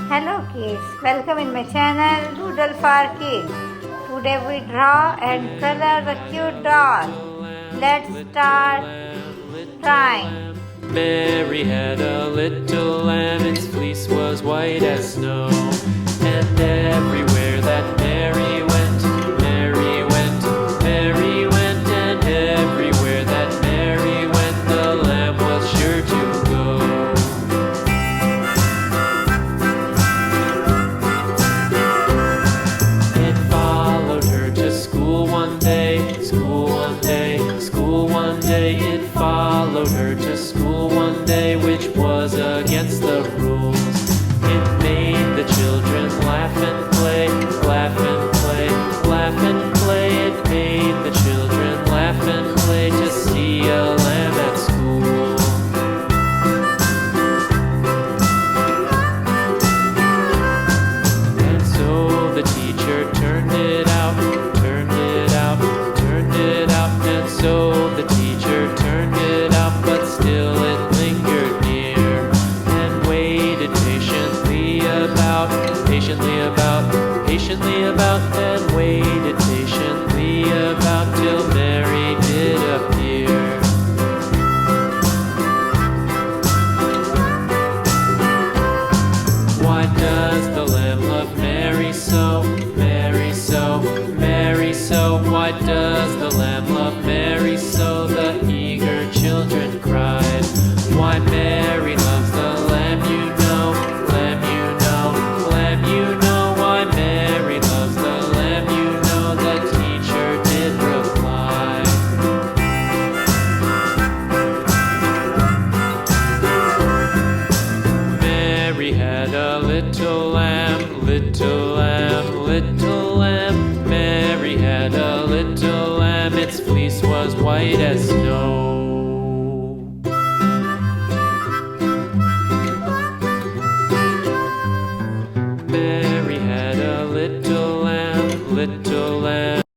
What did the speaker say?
Hello kids, welcome in my channel Doodle for Kids. Today we draw and color the cute doll. Let's start drawing. Mary had a little lamb, its fleece was white as snow. And everywhere that Mary went, Mary went, Mary went. And everywhere that Mary went, the lamb was sure to go. It followed her to school one day, school one day, school one day. It followed her to school one day, which was against the rules. It made the children laugh and play, laugh and play, laugh and play. It made the children laugh and play to see a lamb at school. And so the teacher turned it out, turned it out, turned it out. And so the teacher turned it out, but still it lingered near and waited patiently about, patiently about, patiently about, and waited patiently about till Mary did appear. Why does the lamb love Mary so, Mary so, Mary so? Why does the lamb love Mary so? The eager children cried. Why Mary loves the lamb, you know, lamb, you know, lamb, you know. Why Mary loves the lamb, you know, the teacher did reply. Mary had a little lamb, little lamb, little lamb. Mary had a little lamb, its fleece was white as snow.